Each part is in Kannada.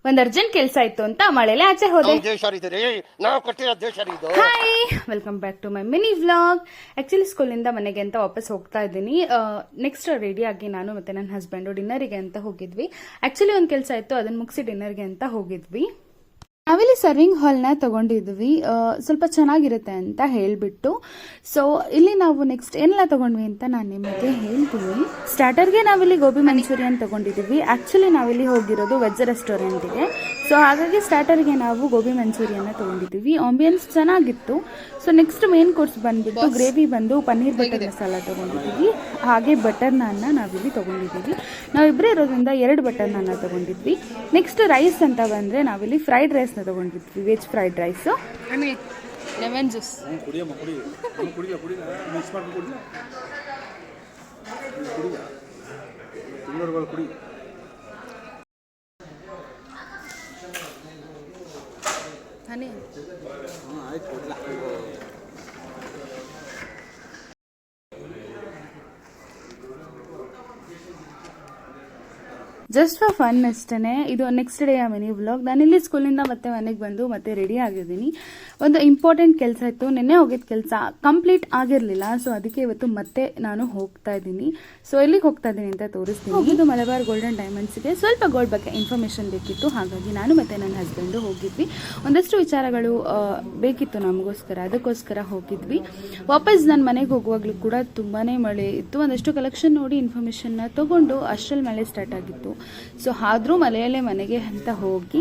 ಒಂದು ಅರ್ಜೆಂಟ್ ಕೆಲಸ ಇತ್ತು ಅಂತ ಮಳೆಲೆ ಆಚೆ ಹೋದೆ. Hi, welcome back to my mini vlog. Actually ಸ್ಕೂಲಿಂದ ಮನೆಗೆ ಅಂತ ವಾಪಸ್ ಹೋಗ್ತಾ ಇದ್ದೀನಿ. ನೆಕ್ಸ್ಟ್ ರೆಡಿ ಆಗಿ ನಾನು ಮತ್ತೆ ನನ್ನ ಹಸ್ಬೆಂಡು ಡಿನ್ನರಿಗೆ ಅಂತ ಹೋಗಿದ್ವಿ. ಆಕ್ಚುಲಿ ಒಂದು ಕೆಲಸ ಇತ್ತು, ಅದನ್ನ ಮುಗಿಸಿ ಡಿನ್ನರ್ಗೆ ಅಂತ ಹೋಗಿದ್ವಿ. ನಾವಿಲ್ಲಿ ಸರ್ವಿಂಗ್ ಹಾಲ್ನ ತಗೊಂಡಿದ್ವಿ, ಸ್ವಲ್ಪ ಚೆನ್ನಾಗಿರುತ್ತೆ ಅಂತ ಹೇಳಿಬಿಟ್ಟು. ಸೊ ಇಲ್ಲಿ ನಾವು ನೆಕ್ಸ್ಟ್ ಏನೆಲ್ಲ ತಗೊಂಡ್ವಿ ಅಂತ ನಾನು ನಿಮಗೆ ಹೇಳ್ತೀನಿ. ಸ್ಟಾರ್ಟರ್ಗೆ ನಾವಿಲ್ಲಿ ಗೋಬಿ ಮಂಚೂರಿಯನ್ ತಗೊಂಡಿದ್ವಿ. ಆಕ್ಚುಲಿ ನಾವಿಲ್ಲಿ ಹೋಗಿರೋದು ವೆಜ್ ರೆಸ್ಟೋರೆಂಟ್ಗೆ. ಸೊ ಹಾಗಾಗಿ ಸ್ಟಾರ್ಟರ್ಗೆ ನಾವು ಗೋಬಿ ಮಂಚೂರಿಯನ್ನ ತಗೊಂಡಿದ್ವಿ. ಆಂಬಿಯನ್ಸ್ ಚೆನ್ನಾಗಿತ್ತು. ಸೊ ನೆಕ್ಸ್ಟ್ ಮೇನ್ ಕೋರ್ಸ್ ಬಂದ್ಬಿಟ್ಟು ಗ್ರೇವಿ ಬಂದು ಪನ್ನೀರ್ ಬಟರ್ ಮಸಾಲ ತಗೊಂಡಿದ್ವಿ. ಹಾಗೆ ಬಟರ್ ನಾನ್ನ ನಾವಿಲ್ಲಿ ತಗೊಂಡಿದ್ದೀವಿ. ನಾವಿಬ್ಬರೇ ಇರೋದ್ರಿಂದ 2 ಬಟರ್ ನಾನ್ನ ತಗೊಂಡಿದ್ವಿ. ನೆಕ್ಸ್ಟ್ ರೈಸ್ ಅಂತ ಬಂದರೆ ನಾವಿಲ್ಲಿ ಫ್ರೈಡ್ ರೈಸ್ ತಗೊಂಡಿದ್ವಿ, veg fried rice. Lemon juice honey. Just for fun ಅಷ್ಟೇ. ಇದು ನೆಕ್ಸ್ಟ್ ಡೇ ಮಿನಿ ವ್ಲಾಗ್. ನಾನಿಲ್ಲಿ ಸ್ಕೂಲಿಂದ ಮತ್ತೆ ಮನೆಗೆ ಬಂದು ಮತ್ತೆ ರೆಡಿ ಆಗಿದ್ದೀನಿ. ಒಂದು ಇಂಪಾರ್ಟೆಂಟ್ ಕೆಲಸ ಇತ್ತು, ನಿನ್ನೆ ಹೋಗಿದ್ದ ಕೆಲಸ ಕಂಪ್ಲೀಟ್ ಆಗಿರಲಿಲ್ಲ. ಸೊ ಅದಕ್ಕೆ ಇವತ್ತು ಮತ್ತೆ ನಾನು ಹೋಗ್ತಾ ಇದ್ದೀನಿ. ಸೊ ಎಲ್ಲಿಗೆ ಹೋಗ್ತಾ ಇದ್ದೀನಿ ಅಂತ ತೋರಿಸ್ತೀನಿ. ಇದು ಮಲಬಾರ್ ಗೋಲ್ಡನ್ ಡೈಮಂಡ್ಸ್ಗೆ ಸ್ವಲ್ಪ ಗೋಲ್ಡ್ ಬಗ್ಗೆ ಇನ್ಫಾರ್ಮೇಷನ್ ಬೇಕಿತ್ತು. ಹಾಗಾಗಿ ನಾನು ಮತ್ತೆ ನನ್ನ ಹಸ್ಬೆಂಡು ಹೋಗಿದ್ವಿ. ಒಂದಷ್ಟು ವಿಚಾರಗಳು ಬೇಕಿತ್ತು ನಮಗೋಸ್ಕರ, ಅದಕ್ಕೋಸ್ಕರ ಹೋಗಿದ್ವಿ. ವಾಪಸ್ ನಾನು ಮನೆಗೆ ಹೋಗುವಾಗಲೂ ಕೂಡ ತುಂಬಾ ಮಳೆ ಇತ್ತು. ಒಂದಷ್ಟು ಕಲೆಕ್ಷನ್ ನೋಡಿ ಇನ್ಫಾರ್ಮೇಷನ್ನ ತೊಗೊಂಡು ಅಷ್ಟರಲ್ಲಿ ಮಳೆ ಸ್ಟಾರ್ಟ್ ಆಗಿತ್ತು. ಸೊ ಆದರೂ ಮಲೆಯಲ್ಲೇ ಮನೆಗೆ ಅಂತ ಹೋಗಿ.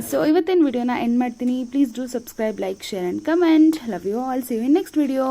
ಸೊ ಇವತ್ತಿನ ವಿಡಿಯೋನ ಎಂಡ್ ಮಾಡ್ತೀನಿ. Please do subscribe, like, share and comment. Love you all. See you in next video.